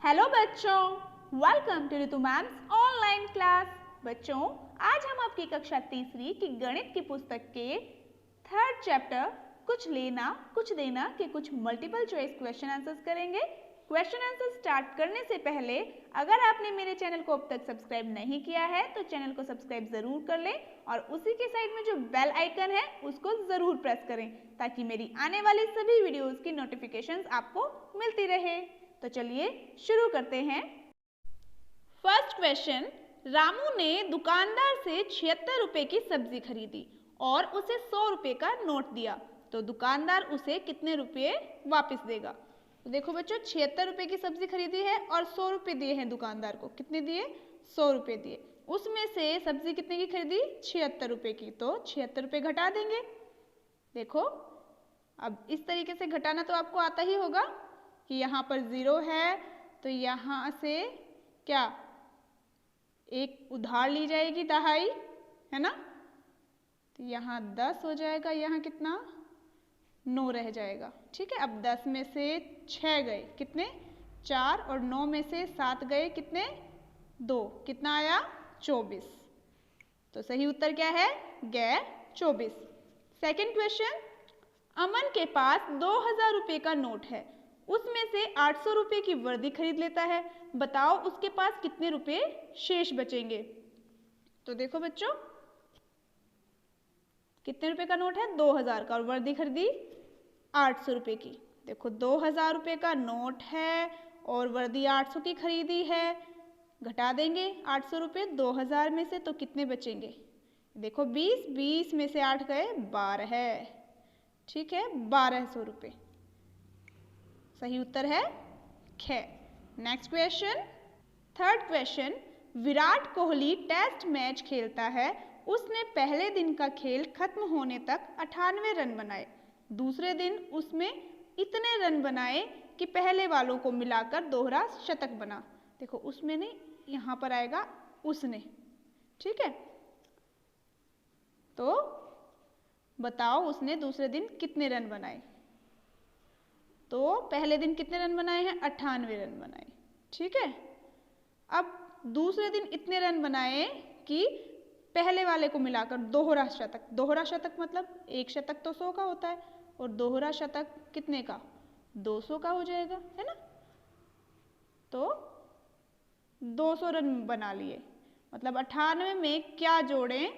Hello बच्चों, welcome to Ritu ma'am's online class. बच्चों, आज हम आपकी कक्षा तीसरी की गणित की पुस्तक के थर्ड चैप्टर कुछ लेना कुछ देना के कुछ मल्टीपल चॉइस क्वेश्चन आंसर्स करेंगे। क्वेश्चन आंसर स्टार्ट करने से पहले अगर आपने मेरे चैनल को अब तक सब्सक्राइब नहीं किया है तो चैनल को सब्सक्राइब जरूर कर लें और उसी के साइड में जो बेल आइकन है उसको जरूर प्रेस करें ताकि मेरी आने वाली सभी वीडियोस की नोटिफिकेशंस आपको मिलती रहे। तो चलिए शुरू करते हैं। फर्स्ट क्वेश्चन, रामू ने दुकानदार से 76 रुपए की सब्जी खरीदी और उसे 100 रुपए का नोट दिया, तो दुकानदार उसे कितने रुपए वापस देगा? तो देखो बच्चों, 76 रुपए की सब्जी खरीदी है और 100 रुपए दिए हैं दुकानदार को। कितने दिए? 100 रुपए दिए। उसमें से सब्जी कितने की खरीदी? 76 रुपए की, तो 76 रुपए घटा देंगे। देखो, अब इस तरीके से घटाना तो आपको आता ही होगा कि यहाँ पर 0 है तो यहाँ से क्या एक उधार ली जाएगी दहाई, है ना? तो यहाँ 10 हो जाएगा, यहाँ कितना? 9 रह जाएगा। ठीक है, अब 10 में से 6 गए, कितने? 4, और 9 में से 7 गए, कितने? 2, कितना आया? 24। तो सही उत्तर क्या है? गैर 24। सेकेंड क्वेश्चन, अमन के पास 2000 रुपए का नोट है, उसमें से 800 रुपए की वर्दी खरीद लेता है, बताओ उसके पास कितने रुपए शेष बचेंगे? तो देखो बच्चों, कितने रुपए का नोट है? 2000 का, और वर्दी खरीदी 800 रुपए की। देखो, 2000 रुपए का नोट है और वर्दी 800 की खरीदी है, घटा देंगे 800 रुपए 2000 में से, तो कितने बचेंगे? देखो 20 में से 8 गए, 12 है। ठीक है, 1200 रुपए। सही उत्तर है ख। Next question, third question, Virat Kohli test match खेलता है, उसने पहले दिन का खेल खत्म होने तक 98 रन बनाए, दूसरे दिन उसमें इतने रन बनाए कि पहले वालों को मिलाकर दोहरा शतक बना। देखो, उसमें नहीं, यहाँ पर आएगा उसने। ठीक है, तो बताओ उसने दूसरे दिन कितने रन बनाए? तो पहले दिन कितने रन बनाए हैं? 98 रन बनाए। ठीक है, अब दूसरे दिन इतने रन बनाए कि पहले वाले को मिलाकर दोहरा शतक। दोहरा शतक मतलब एक शतक तो 100 का होता है और दोहरा शतक कितने का? 200 का हो जाएगा, है ना? तो 200 रन बना लिए, मतलब 98 में क्या जोड़ें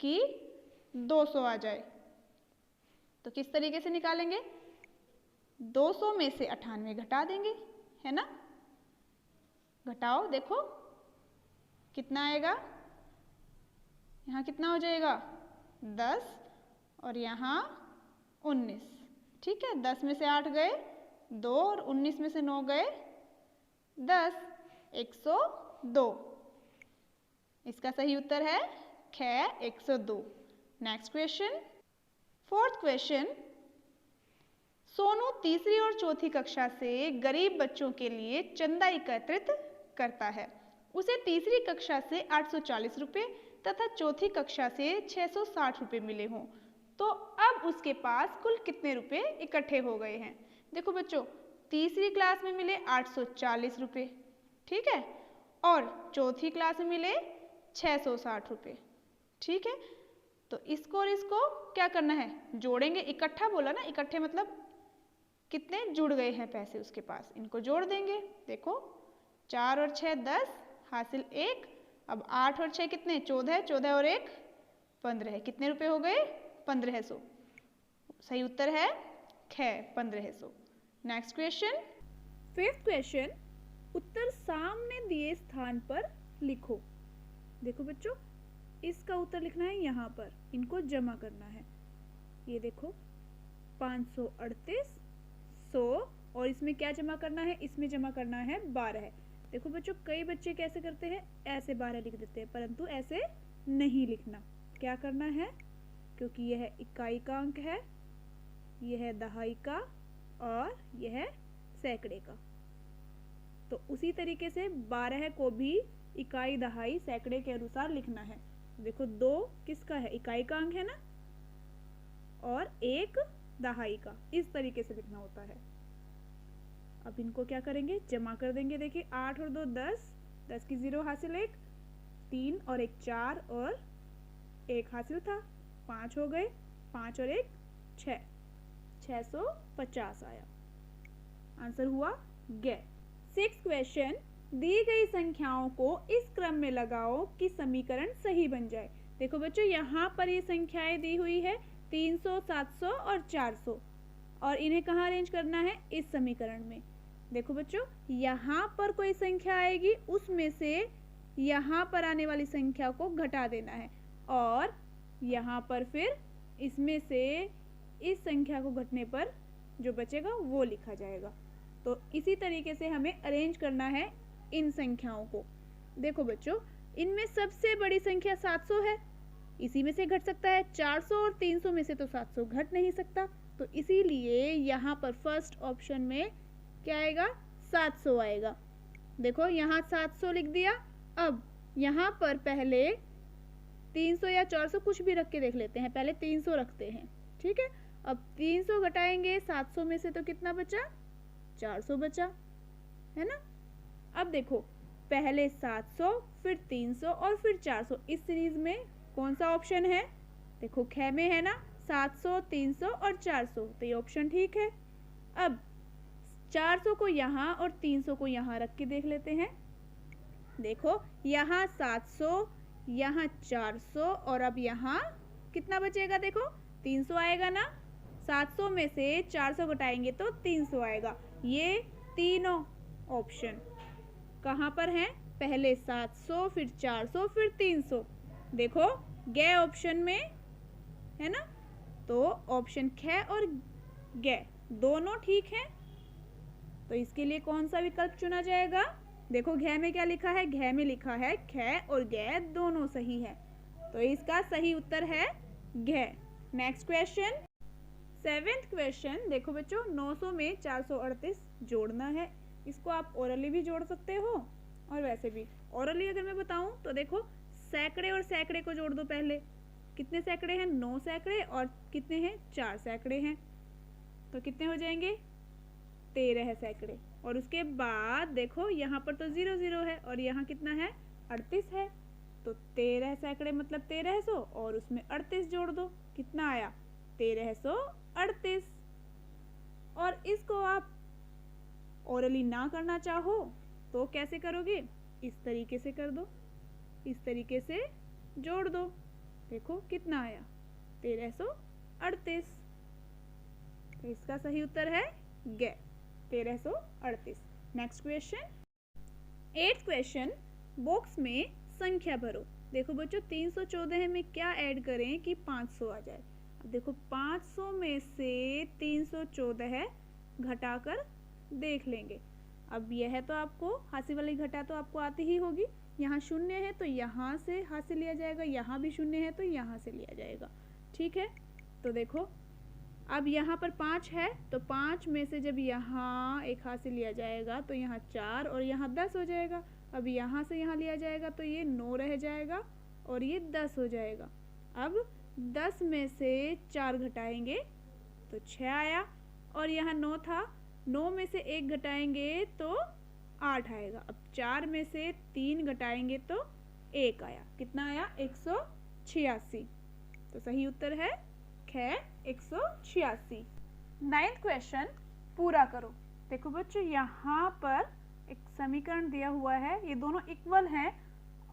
कि 200 आ जाए? तो किस तरीके से निकालेंगे? 200 में से 98 घटा देंगे, है ना? घटाओ, देखो कितना आएगा? यहाँ कितना हो जाएगा? 10 और यहाँ 19। ठीक है, 10 में से 8 गए 2 और 19 में से 9 गए 10, 102। इसका सही उत्तर है ख, 102। Next question, fourth question, Sonu तीसरी और चौथी कक्षा से गरीब बच्चों के लिए चंदा एकत्रित करता है, उसे तीसरी कक्षा से 840 रुपये तथा चौथी कक्षा से 660 रुपये मिले हों, तो अब उसके पास कुल कितने रुपए इकट्ठे हो गए हैं? देखो बच्चों, तीसरी क्लास में मिले 840 रुपये, ठीक है, और चौथी क्लास में मिले 660 रुपये। ठीक है, तो इसको और इसको क्या करना है? जोड़ेंगे। इकट्ठा बोला ना, इकट्ठे मतलब कितने जुड़ गए हैं पैसे उसके पास, इनको जोड़ देंगे। देखो, 4 और 6 10, हासिल 1। अब 8 और 6 कितने? 14, 14 और 1 15। कितने रुपए हो गए? 1500। सही उत्तर है ख, 1500। नेक्स्ट क्वेश्चन, फिफ्थ क्वेश्चन, उत्तर सामने दिए स्थान पर लिखो। देखो बच्चों, इसका उत्तर लिखना है यहाँ पर, इनको जमा करना है। ये देखो, 538, 100, और इसमें क्या जमा करना है? इसमें जमा करना है 12। देखो बच्चों, कई बच्चे कैसे करते हैं? ऐसे 12 लिख देते हैं, परंतु ऐसे नहीं लिखना। क्या करना है? क्योंकि यह इकाई का अंक है, यह दहाई का और यह सैकड़े का, तो उसी तरीके से 12 को भी इकाई, दहाई, सैकड़े के अनुसार लिखना है। देखो, 2 किसका है? इकाई का अंक है ना, और 1 दहाई का। इस तरीके से लिखना होता है। अब इनको क्या करेंगे, जमा कर देंगे। देखिए 8 और 2 10, 10 की 0 हासिल 1, 3 और 1 4 और 1 हासिल था, 5 हो गए, 5 और 1 6, 650 आया। आंसर हुआ गे। 6 क्वेश्चन, दी गई संख्याओं को इस क्रम में लगाओ कि समीकरण सही बन जाए। देखो बच्चों यहाँ पर ये संख्याएं दी हुई है 300, 700 और 400, और इन्हें कहाँ अरेंज करना है, इस समीकरण में। देखो बच्चों यहाँ पर कोई संख्या आएगी, उसमें से यहाँ पर आने वाली संख्या को घटा देना है, और यहाँ पर फिर इसमें से इस संख्या को घटने पर जो बचेगा वो लिखा जाएगा। तो इसी तरीके से हमें अरेंज करना है इन संख्याओं को। देखो बच्चों इनमें सबसे बड़ी संख्या 700 है, इसी में से घट सकता है। 400 और 300 में से तो 700 घट नहीं सकता, तो इसीलिए यहाँ पर फर्स्ट ऑप्शन में क्या आएगा, 700 आएगा। देखो यहाँ 700 लिख दिया। अब यहाँ पर पहले 300 या 400 कुछ भी रख के देख लेते हैं, पहले 300 रखते हैं, ठीक है। अब 300 घटाएंगे 700 में से तो कितना बचा, 400 बचा, है ना। अब देखो पहले 700, फिर 300 और फिर 400, इस सीरीज में कौन सा ऑप्शन है, देखो ख में है ना, 700, 300 और 400, तो ये ऑप्शन ठीक है। अब 400 को यहाँ और 300 को यहाँ रख के देख लेते हैं। देखो यहाँ 700, यहाँ 400 और अब यहाँ कितना बचेगा, देखो 300 आएगा ना। 700 में से 400 घटाएंगे तो 300 आएगा। ये तीनों ऑप्शन कहाँ पर हैं, पहले 700, फिर 400, फिर 300। देखो गे ऑप्शन में है ना, तो ऑप्शन ख और गे दोनों ठीक है। तो इसके लिए कौन सा विकल्प चुना जाएगा, देखो घ में क्या लिखा है, घ में लिखा है ख और गे दोनों सही है, तो इसका सही उत्तर है घ। Next question, 7th question. देखो बच्चों 900 में 438 जोड़ना है। इसको आप ओरली भी जोड़ सकते हो और वैसे भी। ओरली अगर मैं बताऊं तो देखो सैकड़े और सैकड़े को जोड़ दो। पहले कितने सैकड़े हैं, 9 सैकड़े, और कितने हैं, 4 सैकड़े हैं, तो कितने हो जाएंगे, 13 सैकड़े। और उसके बाद देखो यहाँ पर तो 0 0 है और यहाँ कितना है, 38 है, तो 13 सैकड़े मतलब 1300 और उसमें 38 जोड़ दो, कितना आया, 1338। और इसको आप ओरली ना करना चाहो तो कैसे करोगे, इस तरीके से कर दो, इस तरीके से जोड़ दो। देखो कितना आया, 1338। तो इसका सही उत्तर है गे, 1338। Next question, 8th question. Box में संख्या भरो। देखो बच्चों 314 में क्या ऐड करें कि 500 आ जाए। अब देखो 500 में से 314 घटाकर देख लेंगे। अब यह तो आपको हासिल वाली घटा तो आपको आती ही होगी। यहाँ 0 है तो यहाँ से हासिल लिया जाएगा, यहाँ भी 0 है तो यहाँ से लिया जाएगा, ठीक है। तो देखो अब यहाँ पर 5 है तो 5 में से जब यहाँ एक हासिल लिया जाएगा तो यहाँ 4 और यहाँ 10 हो जाएगा। अब यहाँ से यहाँ लिया जाएगा तो ये 9 रह जाएगा और ये 10 हो जाएगा। अब 10 में से 4 घटाएंगे तो 6 आया, और यहाँ 9 था, 9 में से 1 घटाएंगे तो 8 आएगा। अब 4 में से 3 घटाएंगे तो 1 आया, कितना आया, 186। तो सही उत्तर है ख, 186। 9th क्वेश्चन पूरा करो। देखो बच्चों यहाँ पर एक समीकरण दिया हुआ है, ये दोनों इक्वल हैं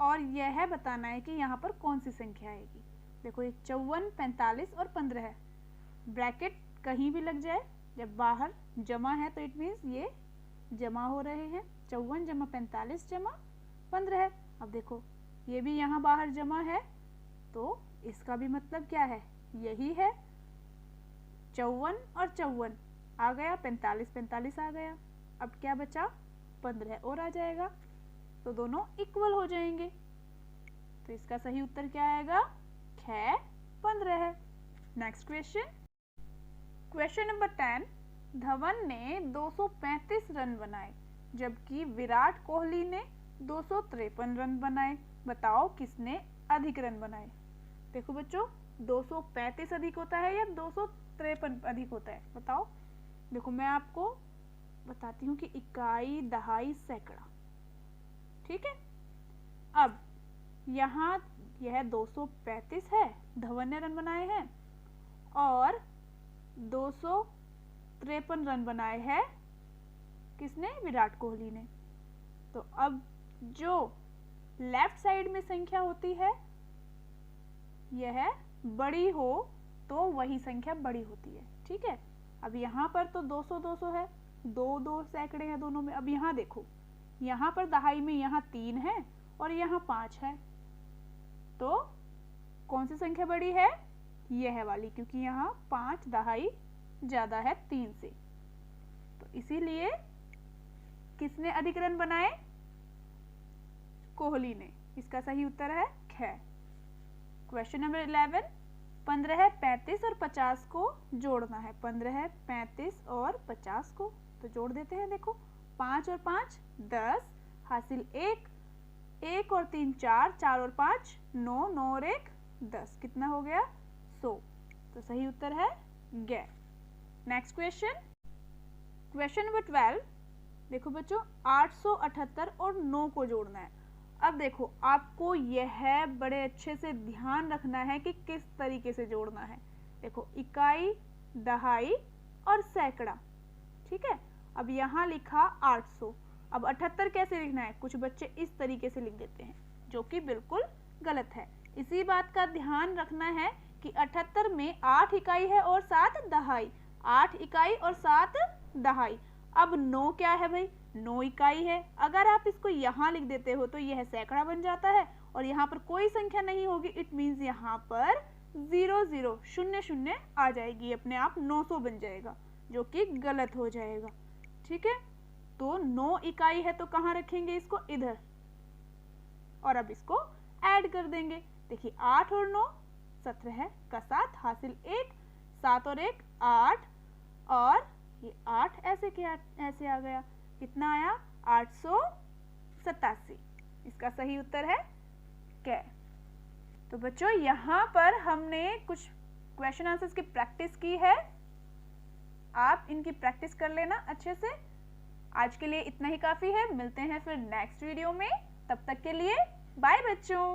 और यह बताना है कि यहाँ पर कौन सी संख्या आएगी। देखो ये 54, 45 और 15 है। ब्रैकेट कहीं भी लग जाए, जब बाहर जमा है तो इट मीन्स ये जमा हो रहे हैं। 54 जमा 45 जमा 15 है। अब देखो ये भी यहाँ बाहर जमा है, तो इसका भी मतलब क्या है, यही है। 54 और 54 आ गया, 45 45 आ गया, अब क्या बचा, 15 और आ जाएगा, तो दोनों इक्वल हो जाएंगे। तो इसका सही उत्तर क्या आएगा, ख, 15 है। Next question, question number 10। Dhawan ने 235 रन बनाए जबकि विराट कोहली ने 253 रन बनाए। बताओ किसने अधिक रन बनाए। देखो बच्चों 235 अधिक होता है या 253 अधिक होता है, बताओ। देखो मैं आपको बताती हूँ कि इकाई, दहाई, सैकड़ा। ठीक है, अब यहाँ यह 235 है, धवन ने रन बनाए हैं, और 253 रन बनाए हैं किसने? विराट कोहली ने। तो अब जो लेफ्ट साइड में संख्या होती है यह बड़ी हो तो वही संख्या बड़ी होती है। ठीक है, अब यहाँ पर तो 200 है, दो सैकड़े हैं दोनों में। अब यहाँ देखो, यहाँ पर दहाई में यहाँ 3 है और यहाँ 5 है, तो कौन सी संख्या बड़ी है? यह वाली, क्योंकि यहाँ 5 दहाई ज्यादा है 3 से। तो इसीलिए किसने अधिक रन बनाए? कोहली ने। इसका सही उत्तर है ख। क्वेश्चन नंबर 11, 15, 35 और 50 को जोड़ना है। 15, 35 और 50 को तो जोड़ देते हैं। देखो, 5 और 5 10, हासिल 1, 1 और 3 4, 4 और 5 9, 9 और 1 10, कितना हो गया? 100। तो सही उत्तर है ग। Next question, question number 12। देखो बच्चों, 878 और 9 को जोड़ना है। अब देखो, आपको यह बड़े अच्छे से ध्यान रखना है कि किस तरीके से जोड़ना है। देखो, इकाई, दहाई और सैकड़ा। ठीक है, अब यहाँ लिखा 800। अब 78 कैसे लिखना है? कुछ बच्चे इस तरीके से लिख देते हैं, जो कि बिल्कुल गलत है। इसी बात का ध्यान रखना है कि 78 में 8 इकाई है और 7 दहाई। 8 इकाई और 7 दहाई। अब 9 क्या है भाई? 9 इकाई है। अगर आप इसको यहाँ लिख देते हो तो यह सैकड़ा बन जाता है, और यहाँ पर कोई संख्या नहीं होगी। इट मीन्स यहाँ पर 0 0 0 0 आ जाएगी, अपने आप 900 बन जाएगा, जो कि गलत हो जाएगा। ठीक है, तो 9 इकाई है तो कहाँ रखेंगे इसको? इधर। और अब इसको ऐड कर देंगे। देखिए, 8 और 9 17 है का 7, हासिल 1, 7 और 1 8, और ये 8 ऐसे आ गया। कितना आया? 887। इसका सही उत्तर है क। तो बच्चों, यहाँ पर हमने कुछ क्वेश्चन आंसर्स की प्रैक्टिस की है। आप इनकी प्रैक्टिस कर लेना अच्छे से। आज के लिए इतना ही काफी है। मिलते हैं फिर नेक्स्ट वीडियो में। तब तक के लिए बाय बच्चों।